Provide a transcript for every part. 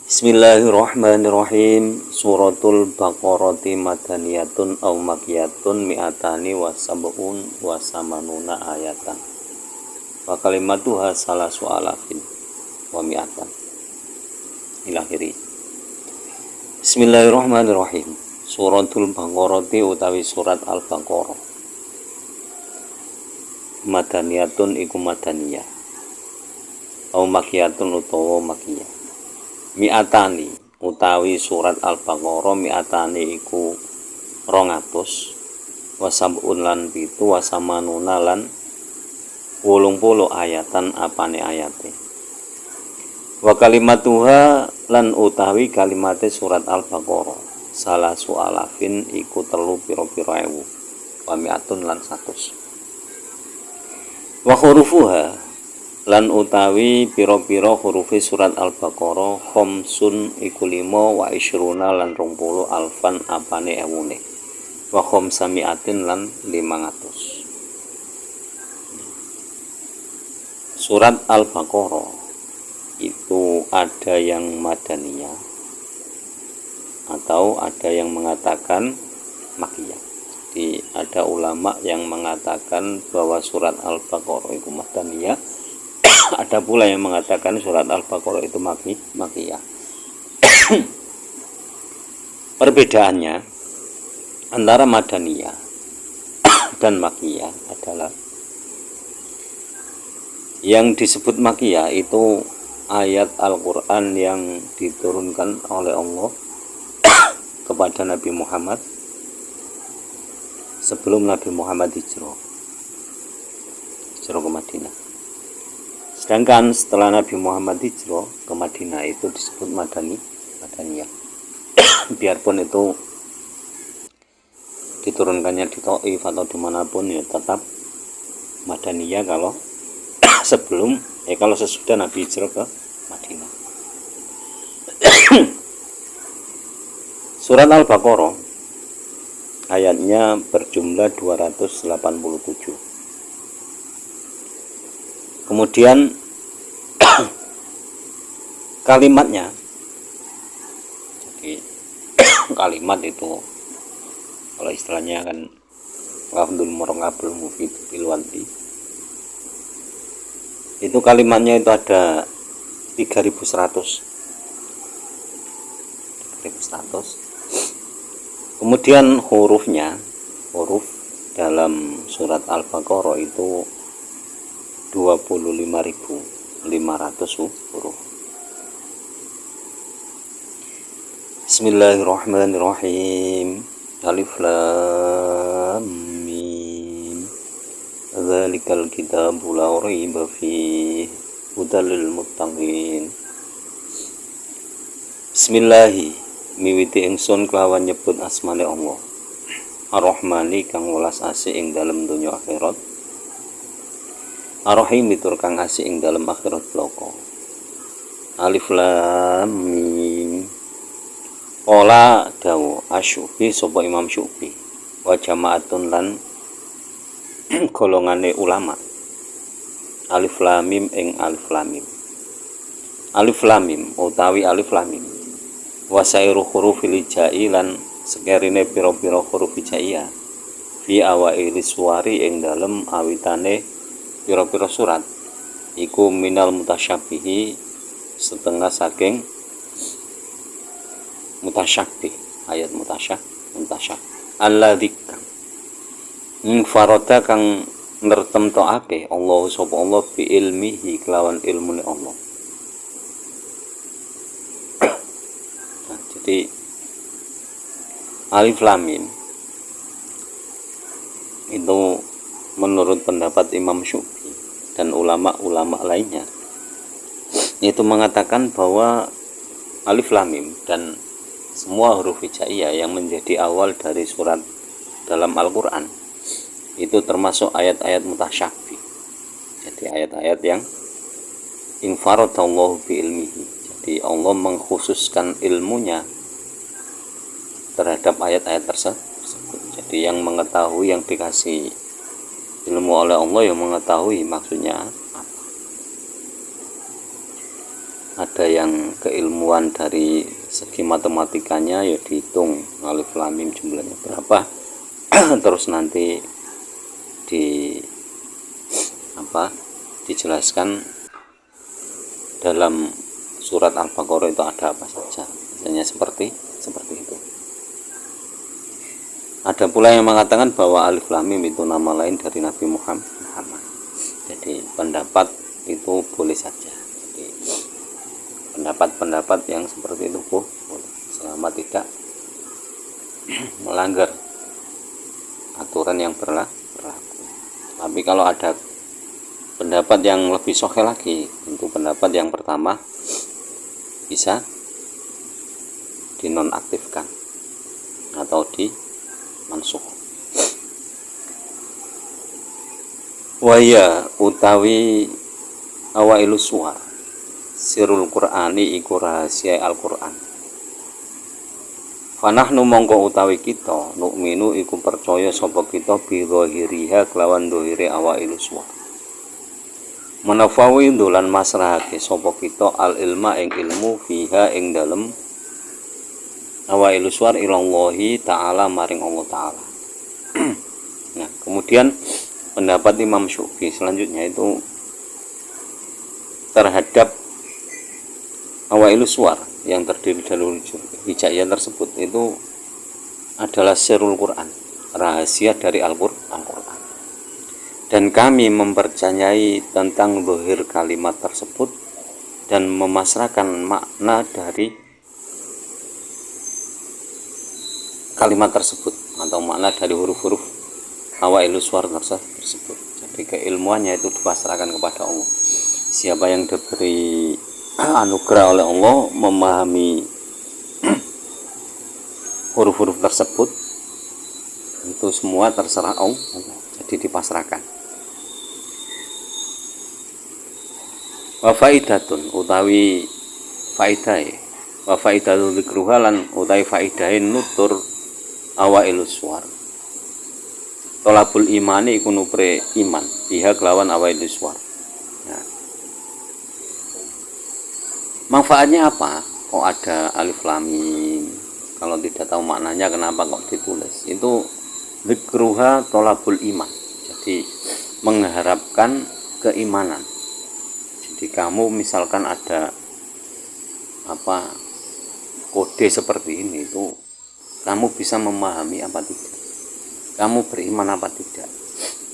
Bismillahirrahmanirrahim. Suratul Baqarati madaniyatun aw makiyatun mi'atani wa sab'un wa samanuna ayatan. Wa kalimatuha salasu alafin wa mi'atan. Ilakhiri. Bismillahirrahmanirrahim. Suratul Baqarati utawi surat Al-Baqarah. Madaniyatun iku madaniyah. Aw makiyatun utawa makiyah. Mi'atani utawi surat Al-Baqarah mi'atani iku 200 wasabun lan pitu wasamanuna lan 80 ayatan apane ayate. Wa kalimatuha lan utawi kalimate surat Al-Baqarah salasu alafin iku 3 pira-pira ewu wa mi'atun lan 100. Wa hurufuha lan utawi pira-pira hurufi surat Al-Baqarah khamsun iku 5 wa isyruna lan 20 alfan apane ewune wa khamsamiatin lan 500. Surat Al-Baqarah itu ada yang madaniyah atau ada yang mengatakan makiyah. Jadi ada ulama yang mengatakan bahwa surat Al-Baqarah itu madaniyah. Ada pula yang mengatakan surat Al-Baqarah itu makiyah. Perbedaannya antara madaniyah dan makiyah adalah yang disebut makiyah itu ayat Al-Quran yang diturunkan oleh Allah kepada Nabi Muhammad sebelum Nabi Muhammad hijrah ke Madinah. Sedangkan setelah Nabi Muhammad hijrah ke Madinah itu disebut madaniyah. Biarpun itu diturunkannya di Thaif atau dimanapun ya tetap madaniyah kalau sebelum kalau sesudah Nabi hijrah ke Madinah. Surat Al-Baqarah ayatnya berjumlah 287. Kemudian kalimatnya, jadi kalimat itu kalau istilahnya kan lafdzul murangabul mufid bilwanti, itu kalimatnya itu ada 3100. Kemudian huruf dalam surat Al-Baqarah itu 25.500 huruf. Bismillahirrahmanirrahim. Alif lam mim. Dzalikal kitabu la raiba fihi hudal lil muttaqin. Bismillahi miwiti ingsun kelawan nyebut asmane Allah. Ar-Rahmani kang welas asih ing dalem donya akhirat. Ar-Rahim mitur kang asih ing dalem akhirat bloko. Alif lam mim. Qala dawu asyubi sapa Imam Syu'bi wa jama'atun lan golongane ulama. Alif lam mim ing alif lam mim. Alif lam mim utawi alif lam mim. Wa sairu hurufil hijai lan sekerine pira-pira huruf hijaiyah fi awaili suwari ing dalem awitane pira-pira surat iku minal mutasyabihi setengah saking mutasyabih, ayat mutasyabih alladzika farada kang nertemtokake Allah sapa Allah bi ilmihi kelawan ilmune Allah. Nah, jadi alif lam mim itu menurut pendapat Imam Syu'bi dan ulama-ulama lainnya itu mengatakan bahwa alif lam mim dan semua huruf hijaiyah yang menjadi awal dari surat dalam Al-Quran itu termasuk ayat-ayat mutasyabih. Jadi ayat-ayat yang infaradallahu bi ilmihi. Jadi Allah mengkhususkan ilmunya terhadap ayat-ayat tersebut. Jadi yang mengetahui, yang dikasih ilmu oleh Allah yang mengetahui maksudnya apa. Ada yang keilmuan dari segi matematikanya ya dihitung alif lam mim jumlahnya berapa terus nanti di dijelaskan dalam surat Al-Baqarah itu ada apa saja, misalnya seperti itu. Ada pula yang mengatakan bahwa alif lam mim itu nama lain dari Nabi Muhammad. Jadi pendapat itu boleh saja. Jadi pendapat-pendapat yang seperti itu boleh selama tidak melanggar aturan yang berlaku. Tapi kalau ada pendapat yang lebih sahih lagi, tentu pendapat yang pertama bisa dinonaktifkan atau dimansuh. Waya utawi awailu suwar sirul Qur'ani iku rahasia Al-Qur'an. Fanahnu mongko utawi kita nukminu iku percaya sapa kita bi dhahiriha kelawan dhahire awailu suwar. Menafawi dolan masrahake sapa kita al ilma ing ilmu fiha ing dalem awailu suwar ilallahi ta'ala maring Allah ta'ala. Nah, kemudian pendapat Imam Syu'bi selanjutnya itu terhadap awailu suwar yang terdiri dari hijaiyah tersebut itu adalah sirul Quran, rahasia dari Al-Quran. Dan kami mempercayai tentang zahir kalimat tersebut dan memasrahkan makna dari kalimat tersebut atau makna dari huruf-huruf awailu suwar tersebut. Jadi keilmuannya itu dipasrahkan kepada Allah. Siapa yang diberi anugerah oleh Allah memahami huruf-huruf tersebut, itu semua terserah Allah, jadi dipasrahkan. Wa faidatun utawi faidai, wa faidatu dzikruhalan utawi faidahin nutur awailu suwar. Tolabul imani iku nupre iman biha kelawan awailu suwar. Nah, manfaatnya apa? Kok ada alif lam mim? Kalau tidak tahu maknanya kenapa kok ditulis? Itu dzikruha tolabul iman. Jadi mengharapkan keimanan. Jadi kamu misalkan ada kode seperti ini, itu kamu bisa memahami apa tidak, kamu beriman apa tidak,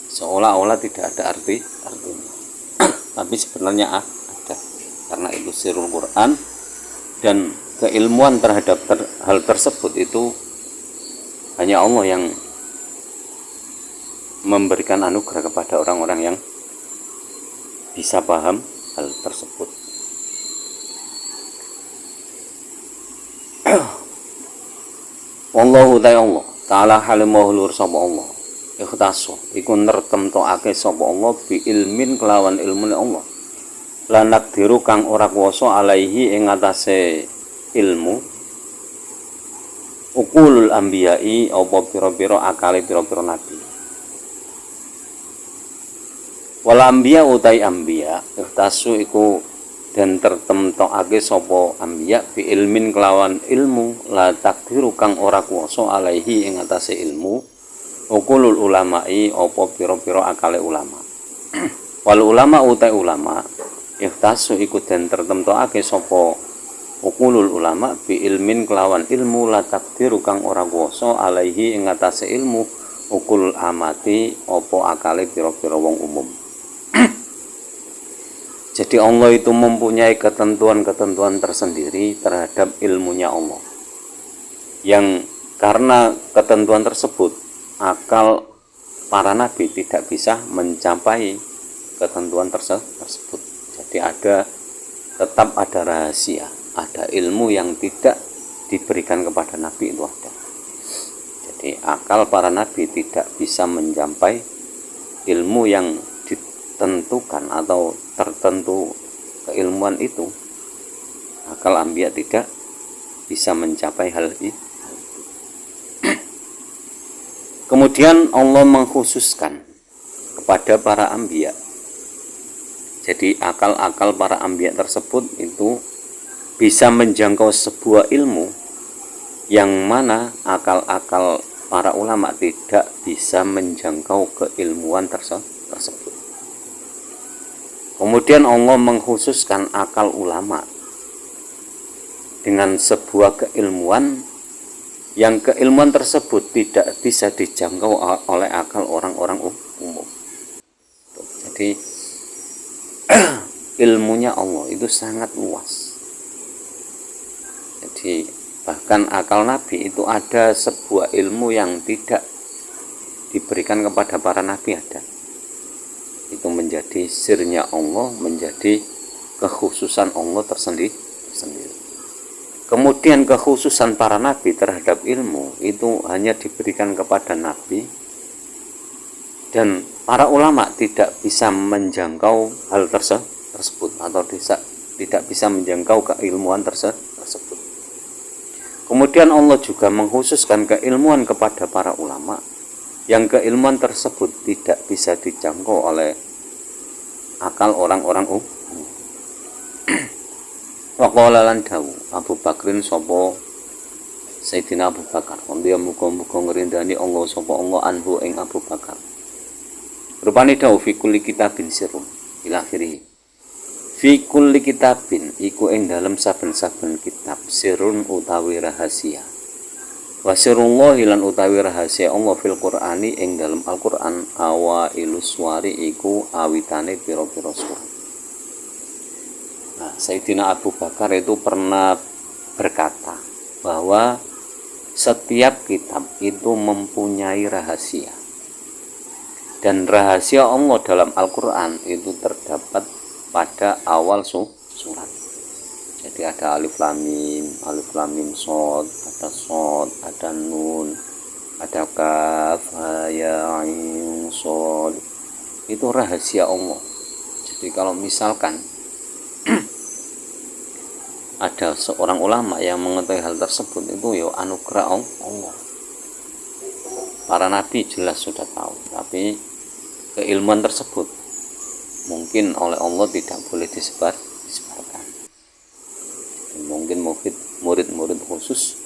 seolah-olah tidak ada artinya tapi sebenarnya ada, karena itu sirul Quran. Dan keilmuan terhadap hal tersebut itu hanya Allah yang memberikan anugerah kepada orang-orang yang bisa paham hal tersebut. Wallahu ta'ala halimahu lur sapa Allah ikhtasu iku nertemtokake sapa Allah bi ilmin kelawan ilmune Allah lanak diru kang ora kuwasa alaihi ing atase ilmu ukulul anbiya'i apa pira-pira akale pira-pira nabi. Wal anbiya utai anbiya ikhtasu iku dan tertemtokake sapa anbiya bi ilmin kelawan ilmu la takdiru kang ora kuwasa alaihi ing atase ilmu ukulul ulama'i apa pira-pira akale ulama. Wal ulama utai ulama ikhtasu iku dan tertemtokake sapa ukulul ulama bi ilmin kelawan ilmu la takdiru kang ora kuwasa alaihi ing atase ilmu ukulul amati apa akale pira-pira wong umum. Jadi Allah itu mempunyai ketentuan-ketentuan tersendiri terhadap ilmunya Allah, yang karena ketentuan tersebut akal para nabi tidak bisa mencapai ketentuan tersebut. Jadi tetap ada rahasia, ada ilmu yang tidak diberikan kepada nabi, itu ada. Jadi akal para nabi tidak bisa mencapai ilmu yang ditentukan atau tertentu keilmuan itu. Akal anbiya tidak bisa mencapai hal itu. Kemudian Allah mengkhususkan kepada para anbiya. Jadi akal-akal para anbiya tersebut itu bisa menjangkau sebuah ilmu yang mana akal-akal para ulama tidak bisa menjangkau keilmuan tersebut. Kemudian Allah mengkhususkan akal ulama dengan sebuah keilmuan yang keilmuan tersebut tidak bisa dijangkau oleh akal orang-orang umum. Jadi ilmunya Allah itu sangat luas. Jadi bahkan akal Nabi itu ada sebuah ilmu yang tidak diberikan kepada para Nabi ada. Itu menjadi sirnya Allah, menjadi kekhususan Allah tersendiri. Kemudian kekhususan para nabi terhadap ilmu itu hanya diberikan kepada nabi, dan para ulama tidak bisa menjangkau hal tersebut atau tidak bisa menjangkau keilmuan tersebut. Kemudian Allah juga mengkhususkan keilmuan kepada para ulama yang keilmuan tersebut tidak bisa dijangkau oleh akal orang-orang umum. Waqala lan dawu Abu Bakrin sapa Sayyidina Abu Bakar, dia muga-muga ngrindani Allah sapa Allah anhu ing Abu Bakar. Rupane dawu fi kulli kitabin sirrun ila akhirih. Fi kulli kitabin iku ing dalem saben-saben kitab sirrun utawi rahasia. Wa sirrullah lan utawi rahasia Allah fil Qur'ani ing dalem Al-Qur'an awailus suwari iku awitane pira-pira surat. Nah, Sayyidina Abu Bakar itu pernah berkata bahwa setiap kitab itu mempunyai rahasia, dan rahasia Allah dalam Al-Quran itu terdapat pada awal surat. Jadi ada alif lam mim shad, ada shad, ada nun, ada kaf ya ain shad. Itu rahasia Allah. Jadi kalau misalkan ada seorang ulama yang mengetahui hal tersebut, itu ya anugerah Allah. Para nabi jelas sudah tahu, tapi keilmuan tersebut mungkin oleh Allah tidak boleh disebarkan. Mungkin murid-murid khusus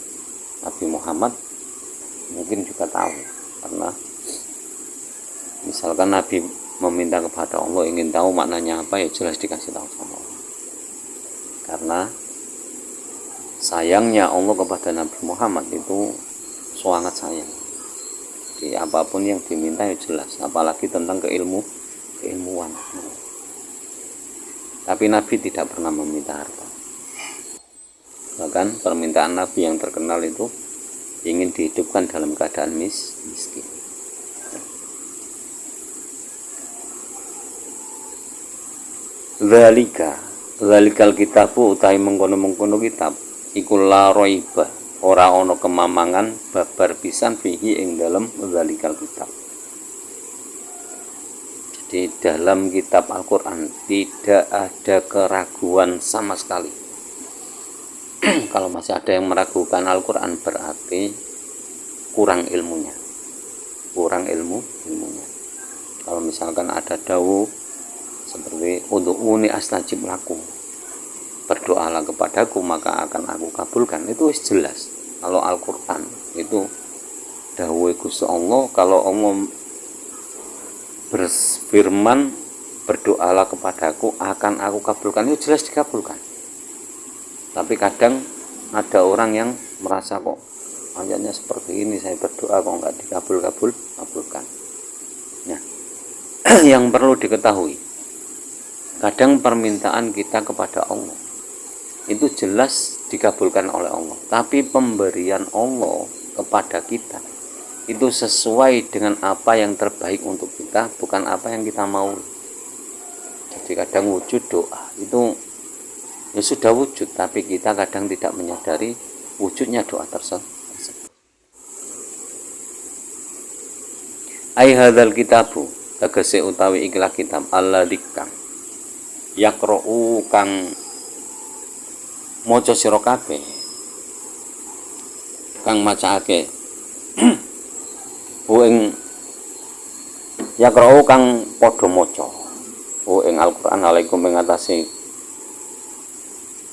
Nabi Muhammad mungkin juga tahu, karena misalkan Nabi meminta kepada Allah ingin tahu maknanya apa, ya jelas dikasih tahu sama Allah. Karena sayangnya Allah kepada Nabi Muhammad itu sangat sayang. Jadi apapun yang diminta ya jelas, apalagi tentang keilmuan. Tapi Nabi tidak pernah meminta harta. Bahkan permintaan Nabi yang terkenal itu ingin dihidupkan dalam keadaan miskin. Zalikal kitabu utawi mengkono-mengkono kitab iku la raiba, ora ana kemamangan babar pisan fihi ing dalam zalikal kitab. Jadi dalam kitab Al-Qur'an tidak ada keraguan sama sekali. Kalau masih ada yang meragukan Al-Qur'an berarti kurang ilmunya. Kalau misalkan ada dawuh seperti ud'uni astajib lakum, berdoalah kepadaku maka akan aku kabulkan, itu jelas. Kalau Al-Qur'an itu dawuh Gusti Allah, kalau Allah berfirman berdoalah kepadaku akan aku kabulkan, itu jelas dikabulkan. Tapi kadang ada orang yang merasa kok ayatnya seperti ini, saya berdoa kok enggak dikabulkan. Nah, yang perlu diketahui, kadang permintaan kita kepada Allah itu jelas dikabulkan oleh Allah, tapi pemberian Allah kepada kita itu sesuai dengan apa yang terbaik untuk kita, bukan apa yang kita mau. Jadi kadang wujud doa itu ya sudah wujud, tapi kita kadang tidak menyadari wujudnya doa tersebut. Ai hadzal kitabu tegese utawi ikilah kitab alladzikang yaqra'u kang maca sira kabeh, kang macaake ing yaqra'u kang padha maca ing Al-Qur'an alaikum ing atase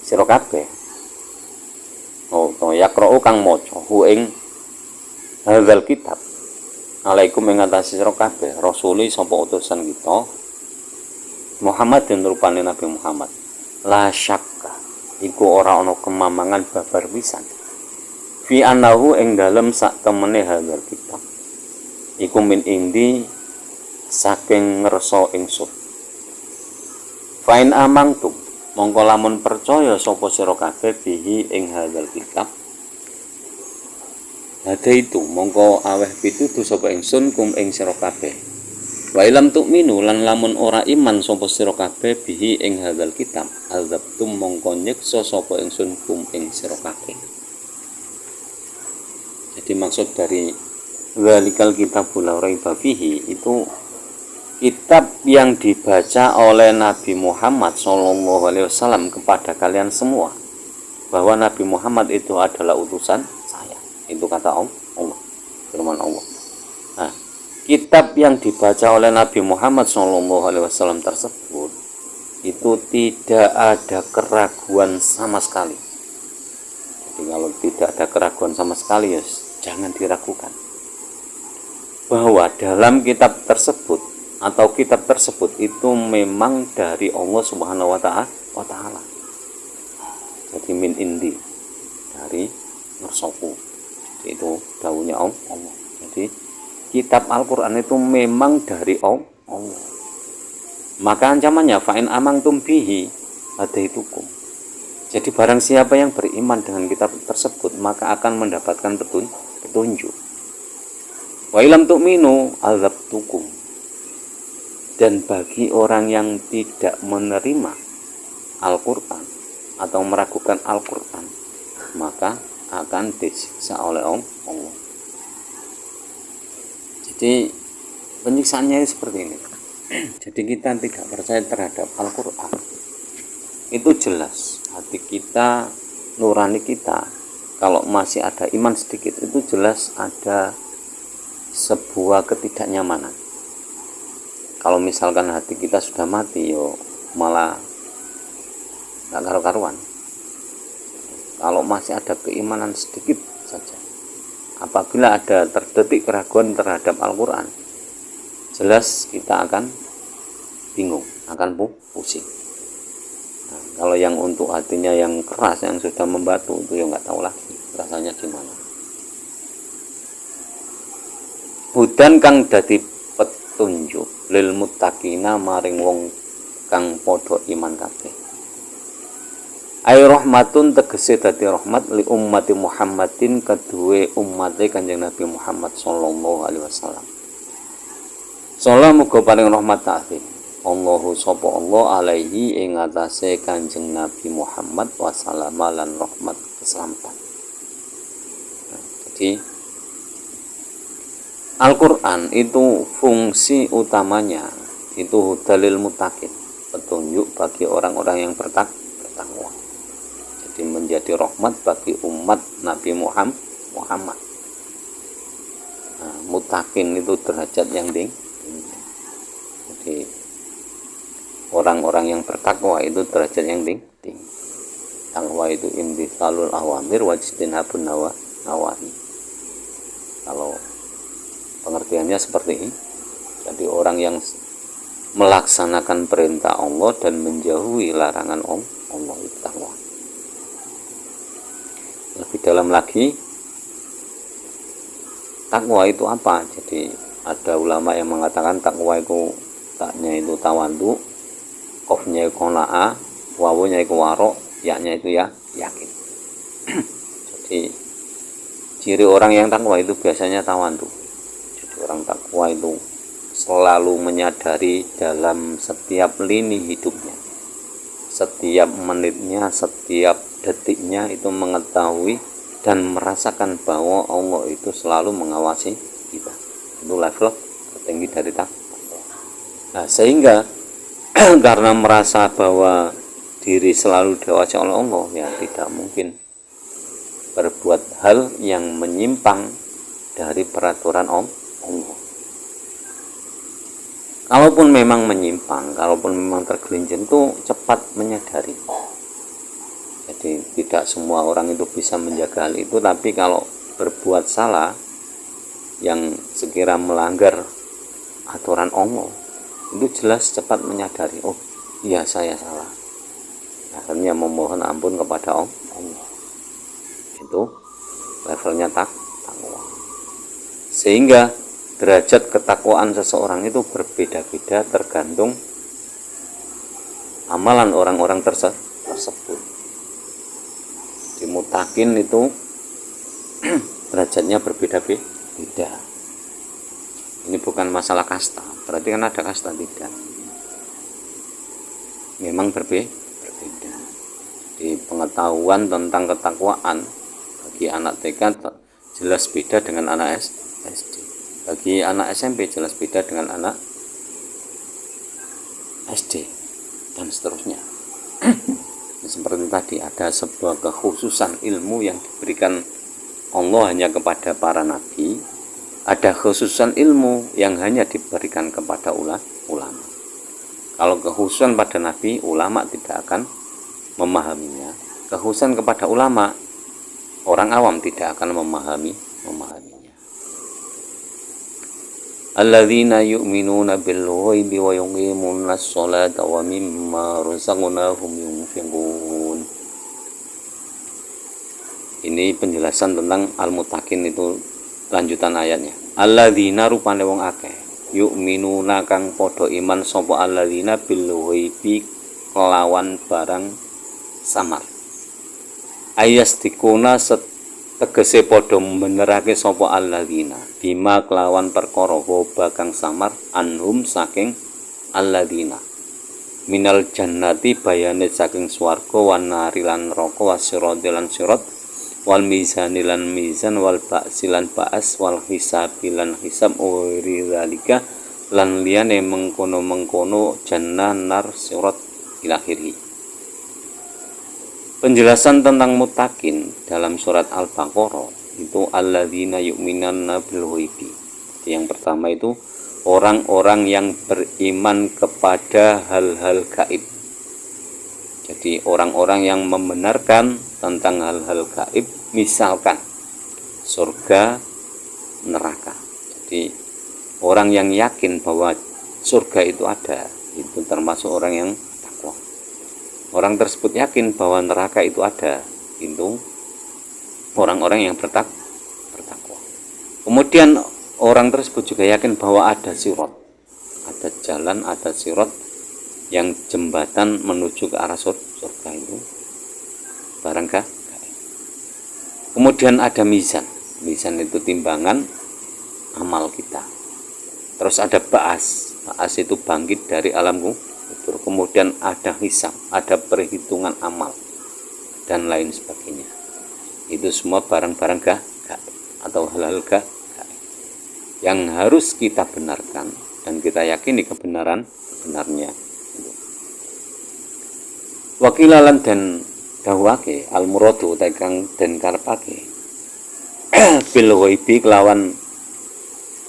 sira kabeh yaqra'u kang maca hu ing hadzal kitab alaikum ing atase sira kabeh rasuli sapa utusan kita Muhammad dan rupane Nabi Muhammad la syakka iku ora ana kemamangan babar pisan fi annahu ing dalem sak temene hadzal kitab iku min indi saking ngersa ingsun fain amangtum mongko lamun percaya sapa sira kabeh bihi ing hadzal kitab hada itu mongko aweh pituduh sapa ingsun kum ing sira kabeh wa ilam tu'minu lan lamun ora iman sapa sira kabeh bihi ing hadzal kitab azabtum mongko nyiksa sapa ingsun kum ing sira kabeh. Jadi maksud dari zalikal kitabul la raiba fihi itu kitab yang dibaca oleh Nabi Muhammad SAW kepada kalian semua bahwa Nabi Muhammad itu adalah utusan saya, itu kata Allah, firman Allah. Nah, kitab yang dibaca oleh Nabi Muhammad SAW tersebut itu tidak ada keraguan sama sekali. Jadi kalau tidak ada keraguan sama sekali ya jangan diragukan bahwa dalam kitab tersebut atau kitab tersebut itu memang dari Allah Subhanahu wa taala. Jadi min indi dari ngersoku. Jadi itu dawuhnya Allah. Jadi kitab Al-Qur'an itu memang dari Allah. Maka ancamannya fa'in amangtum bihi hadaitukum. Jadi barang siapa yang beriman dengan kitab tersebut maka akan mendapatkan petunjuk. Wa ilam tu'minu azabtukum. Dan bagi orang yang tidak menerima Al-Quran atau meragukan Al-Quran maka akan disiksa oleh Allah. Jadi penyiksaannya seperti ini. Jadi kita tidak percaya terhadap Al-Quran itu jelas hati kita, nurani kita kalau masih ada iman sedikit itu jelas ada sebuah ketidaknyamanan. Kalau misalkan hati kita sudah mati, yo malah nggak karu-karuan. Kalau masih ada keimanan sedikit saja, apabila ada terdetik keraguan terhadap Al-Quran, jelas kita akan bingung, akan pusing. Nah, kalau yang untuk hatinya yang keras, yang sudah membatu, itu ya nggak tahu lagi rasanya gimana. Hudan kang dadi petunjuk lil muttaqina maring wong kang padha iman kabeh. Ay rahmatun tegese dadi rahmat li ummati Muhammadin kedue ummate Kanjeng Nabi Muhammad sallallahu alaihi wasallam. Sallallahu muga paring rahmat ta'zim. Allahu sapa Allah alaihi ing atase Kanjeng Nabi Muhammad wasallam lan rahmat keselamatan. Jadi Al-Quran itu fungsi utamanya itu dalil muttaqin, petunjuk bagi orang-orang yang bertakwa. Jadi menjadi rahmat bagi umat Nabi Muhammad. Nah, muttaqin itu derajat yang tinggi. Jadi orang-orang yang bertakwa itu derajat yang tinggi. Takwa itu imtithalul awamir wajtinabun nawahi. Kalau pengertiannya seperti ini. Jadi orang yang melaksanakan perintah Allah dan menjauhi larangan Allah itu takwa. Lebih dalam lagi, takwa itu apa? Jadi ada ulama yang mengatakan takwa itu taknya itu tawandu, qofnya itu qana'a, wawunya itu waro, yaknya itu ya yakin. Jadi ciri orang yang takwa itu biasanya tawandu. Orang takwa itu selalu menyadari dalam setiap lini hidupnya, setiap menitnya, setiap detiknya itu mengetahui dan merasakan bahwa Allah itu selalu mengawasi kita. Itu level tertinggi dari takwa. Nah, sehingga karena merasa bahwa diri selalu diawasi oleh Allah, ya tidak mungkin berbuat hal yang menyimpang dari peraturan Allah. Kalaupun memang menyimpang, kalaupun memang tergelincir itu cepat menyadari. Jadi Jadi tidak semua orang itu bisa menjaga hal itu, tapi kalau berbuat salah yang sekira melanggar aturan Allah, itu jelas cepat menyadari, oh iya saya salah, akhirnya memohon ampun kepada Allah. Itu levelnya takwa. Sehingga derajat ketakwaan seseorang itu berbeda-beda tergantung amalan orang-orang tersebut. Di mutakin itu derajatnya berbeda-beda. Ini bukan masalah kasta, berarti kan ada kasta, tidak. Memang berbeda. Di pengetahuan tentang ketakwaan bagi anak TK jelas beda dengan anak SD. Bagi anak SMP jelas beda dengan anak SD dan seterusnya. Seperti tadi, ada sebuah kekhususan ilmu yang diberikan Allah hanya kepada para nabi, ada kekhususan ilmu yang hanya diberikan kepada ulama. Kalau kekhususan pada nabi, ulama tidak akan memahaminya. Kekhususan kepada ulama, orang awam tidak akan memahaminya. Alladzina yu'minuna bil ghaibi wa yuqimuna sholata wa mimma razaqnahum yunfiqun. Ini penjelasan tentang al-muttaqin, itu lanjutan ayatnya. Alladzina rupane wong akeh yu'minuna kang padha iman sapa alladzina bil ghaibi kelawan barang samar. Ayastikuna tegese padha benerake sapa alladzina bima kelawan perkara bakang samar anhum saking alladzina minal jannati bayane saking swarga wan nari lan neraka wasirati lan sirat wal mizani lan mizan wal ba'si lan ba'as wal hisabi lan hisab wiri zalika lan liyane mengkono-mengkono jannah nar sirat ilakhiri. Penjelasan tentang muttaqin dalam surat Al-Baqarah itu alladzina yu'minuna bil ghaibi. Yang pertama itu orang-orang yang beriman kepada hal-hal gaib. Jadi orang-orang yang membenarkan tentang hal-hal gaib, misalkan surga, neraka. Jadi orang yang yakin bahwa surga itu ada, itu termasuk orang yang takwa. Orang tersebut yakin bahwa neraka itu ada, itu orang-orang yang bertakwa. Kemudian orang tersebut juga yakin bahwa ada sirat, ada jalan, ada sirat yang jembatan menuju ke arah surga itu barang gaib. Kemudian ada mizan. Mizan itu timbangan amal kita. Terus ada ba'as. Ba'as itu bangkit dari alam kubur. Kemudian ada hisab, ada perhitungan amal dan lain sebagainya. Itu semua barang-barang gaib atau hal-hal gaib yang harus kita benarkan dan kita yakini kebenarnya. Wakilalan dan dawake al-muradu tegang dan karepake bil ghaibi kelawan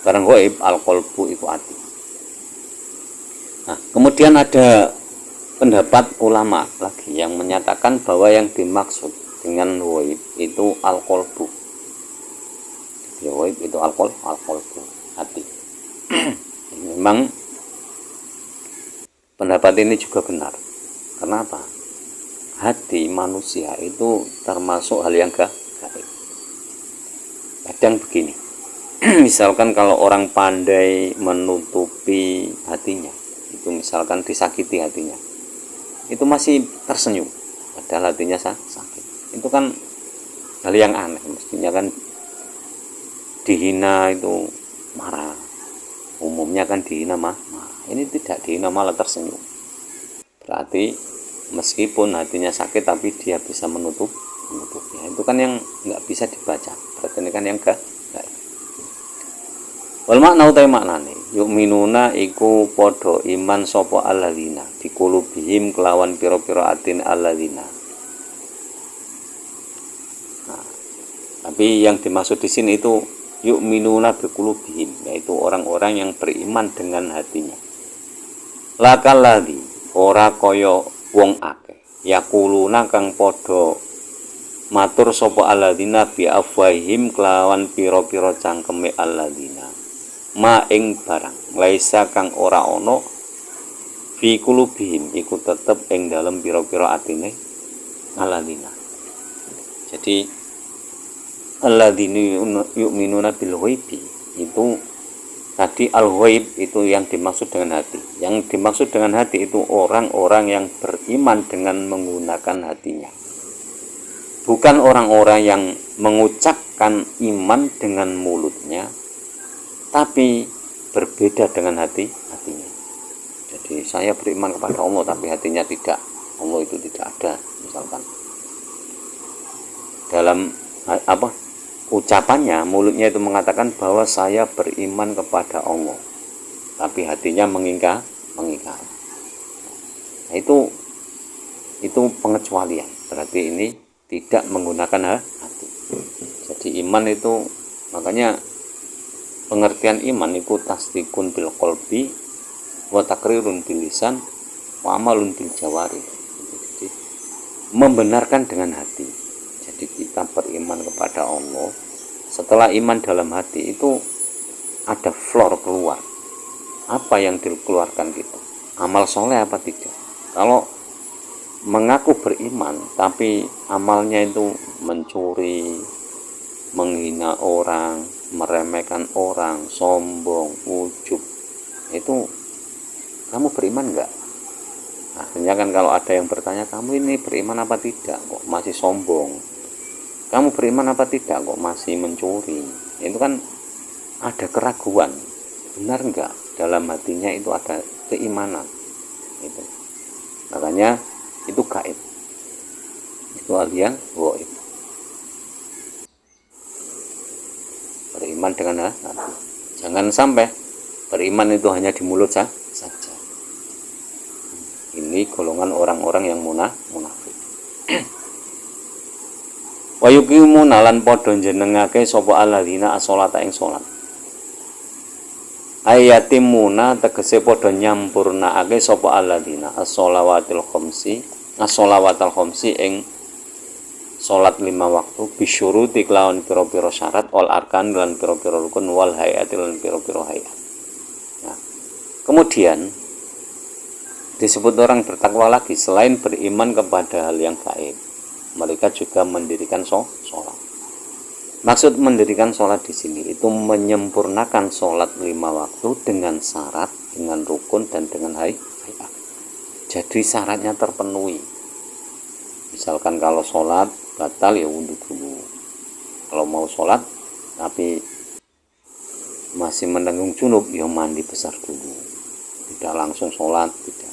barang ghaib al-qalbu iku ati. Nah, kemudian ada pendapat ulama lagi yang menyatakan bahwa yang dimaksud dengan ghaib itu al-qalbu. Ghaib itu al-qalbu, hati. Memang pendapat ini juga benar. Kenapa? Hati manusia itu termasuk hal yang gaib. Kadang begini, misalkan kalau orang pandai menutupi hatinya, itu misalkan disakiti hatinya, itu masih tersenyum, padahal hatinya sakit. Itu kan hal yang aneh. Mestinya kan dihina itu marah, umumnya kan dihina marah. Ini tidak dihina, malah tersenyum. Berarti meskipun hatinya sakit tapi dia bisa menutupnya. Itu kan yang nggak bisa dibaca. Berarti ini kan yang gaib. Wal makna utai maknane yu'minuna iku podo iman sopo alladzina biqulubihim kelawan piro-piro atin alladzina. Nah, tapi yang dimaksud di sini itu yu'minuna biqulubihim, yaitu orang-orang yang beriman dengan hatinya. Lakalladzi ora kaya wong akeh yakuluna kang padha matur sapa alladzina bi afwahim kelawan pira-pira cangkeme alladzina ma ing barang laisa kang ora ana fi qulubihim iku tetep ing dalem pira-pira atine alladzina. Jadi alladzina yu'minuna bil ghaibi itu tadi al-ghaib itu yang dimaksud dengan hati. Yang dimaksud dengan hati itu orang-orang yang beriman dengan menggunakan hatinya. Bukan orang-orang yang mengucapkan iman dengan mulutnya, tapi berbeda dengan hatinya. Jadi saya beriman kepada Allah, tapi hatinya tidak. Allah itu tidak ada, misalkan. Dalam ucapannya, mulutnya itu mengatakan bahwa saya beriman kepada Allah, tapi hatinya mengingkari. Nah, itu pengecualian. Berarti ini tidak menggunakan hati. Jadi iman itu, makanya pengertian iman itu tasdikun bil qalbi wa takrirun bil lisan wa amalun bil jawari. Jadi membenarkan dengan hati. Jadi kita beriman kepada Allah. Setelah iman dalam hati itu ada floor keluar. Apa yang dikeluarkan kita? Amal soleh apa tidak? Kalau mengaku beriman tapi amalnya itu mencuri, menghina orang, meremehkan orang, sombong, ujub, itu kamu beriman enggak? Akhirnya kan kalau ada yang bertanya, kamu ini beriman apa tidak kok masih sombong, kamu beriman apa tidak kok masih mencuri, itu kan ada keraguan. Benar enggak dalam hatinya itu ada keimanan itu. Makanya itu gaib, itu hal yang gaib. Beriman dengan hati. Jangan sampai beriman itu hanya di mulut saja. Ini golongan orang-orang yang munafik. Wa yuqimuna lan padha njenengake sapa alladzina as-sholata ing salat. Ayatimuna tegese padha nyampurnakake sapa alladzina as-sholawatil khamsi ing salat 5 waktu bisyuruti kelawan pira-pira syarat wal arkan lan pira-pira rukun wal hayati lan pira-pira hayat. Nah, kemudian disebut orang bertakwa lagi selain beriman kepada hal yang gaib, mereka juga mendirikan sholat. Maksud mendirikan sholat di sini itu menyempurnakan sholat 5 waktu dengan syarat, dengan rukun dan dengan hayat. Jadi syaratnya terpenuhi. Misalkan kalau sholat batal ya wudhu dulu. Kalau mau sholat tapi masih menanggung junub ya mandi besar dulu. Tidak langsung sholat, tidak.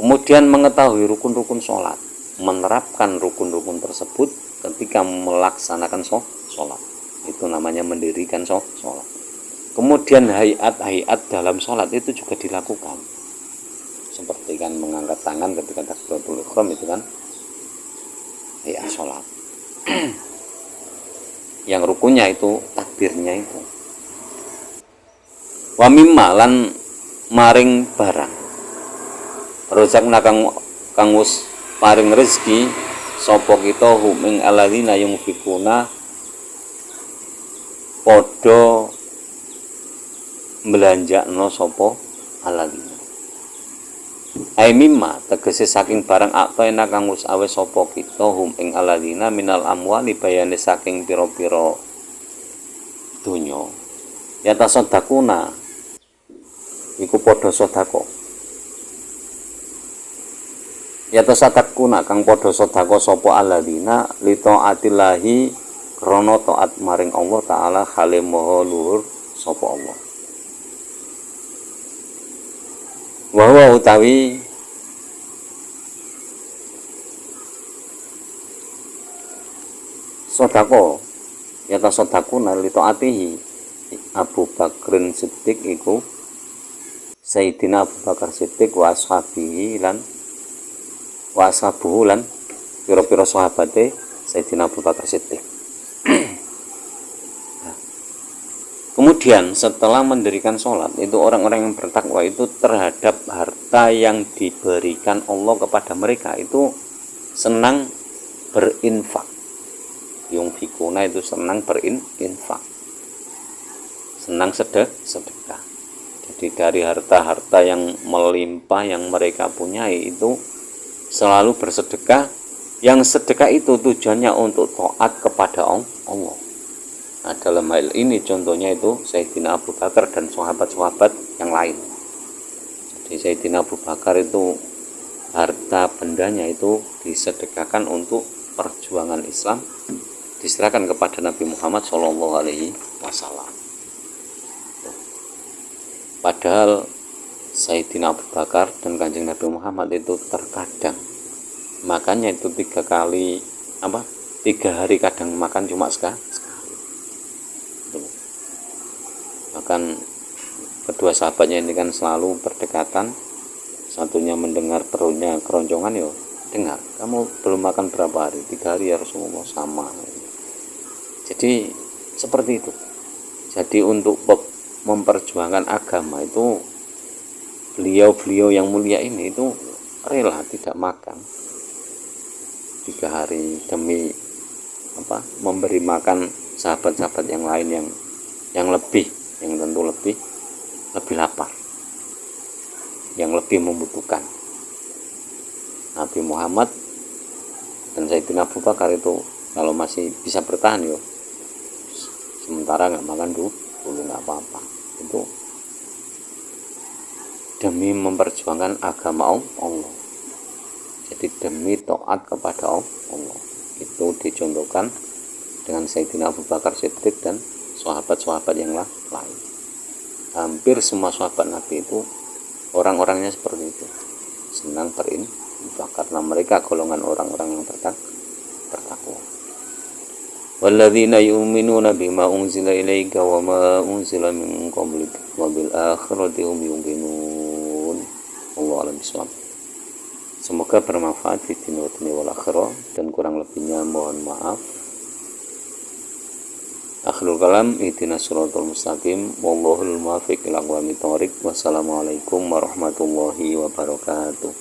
Kemudian mengetahui rukun-rukun sholat, menerapkan rukun-rukun tersebut ketika melaksanakan sholat, itu namanya mendirikan sholat. Kemudian hayat dalam sholat itu juga dilakukan, seperti kan mengangkat tangan ketika takbiratul ihram, itu kan hayat sholat. Yang rukunnya itu takbirnya itu. Wa mimma lan maring barang rozakna kang wis paring rezeki sapa kita hum ing alladzina yunfikuna padha belanjakno sapa alladzina. Ai mimma tegese saking barang aktoena kang wis awe sapa kita hum ing alladzina minal amwali bayane saking pira-pira donya. Ya tasaddaquna iku padha sedekah. Ya tasaddaquna kang padha sedekah sapa alladzina li taatillahi krana taat maring Allah taala hale maha luhur sapa Allah. Wa utawi sedekah ya tasaddaquna li taatihi Abu Bakrin Siddiq iku Sayyidina Abu Bakar Siddiq wa ashabihi lan wa ashabuhu lan pira-pira sahabate Sayyidina Abu Bakar Siddiq. Kemudian setelah mendirikan sholat itu orang-orang yang bertakwa itu terhadap harta yang diberikan Allah kepada mereka itu senang berinfak. Yungfikuna itu senang berinfak, senang sedekah. Jadi dari harta-harta yang melimpah yang mereka punyai itu selalu bersedekah, yang sedekah itu tujuannya untuk taat kepada Allah. Nah, dalam hal ini contohnya itu Sayyidina Abu Bakar dan sahabat-sahabat yang lain. Jadi Sayyidina Abu Bakar itu harta bendanya itu disedekahkan untuk perjuangan Islam, diserahkan kepada Nabi Muhammad SAW. Padahal Sayyidina Abu Bakar dan Kanjeng Nabi Muhammad itu terkadang makannya itu 3 hari kadang makan cuma sekali. Bahkan kedua sahabatnya ini kan selalu berdekatan, satunya mendengar perutnya keroncongan, yo dengar, kamu belum makan berapa hari? 3 hari ya Rasulullah. Sama. Jadi seperti itu. Jadi untuk memperjuangkan agama itu beliau-beliau yang mulia ini itu rela tidak makan 3 hari demi memberi makan sahabat-sahabat yang lain yang tentu lebih lapar, yang lebih membutuhkan. Nabi Muhammad dan Sayyidina Abu Bakar itu kalau masih bisa bertahan, yo sementara nggak makan dulu nggak apa-apa. Itu demi memperjuangkan agama Allah, jadi demi taat kepada Allah. Itu dicontohkan dengan Sayyidina Abu Bakar Siddiq dan sahabat-sahabat yang lain. Hampir semua sahabat Nabi itu orang-orangnya seperti itu, senang berinfak karena mereka golongan orang-orang yang bertakwa. Walladzina yu'minuna bima unzila ilaika wa ma unzila min qablika wa bil akhirati hum yuqinun. Wallahu a'lam bishawab. Semoga bermanfaat di dunia wal akhirah, dan kurang lebihnya mohon maaf. Akhirul kalam, ihdinas siratal mustaqim, wallahul muwaffiq ila aqwamit thoriq. Wassalamualaikum warahmatullahi wabarakatuh.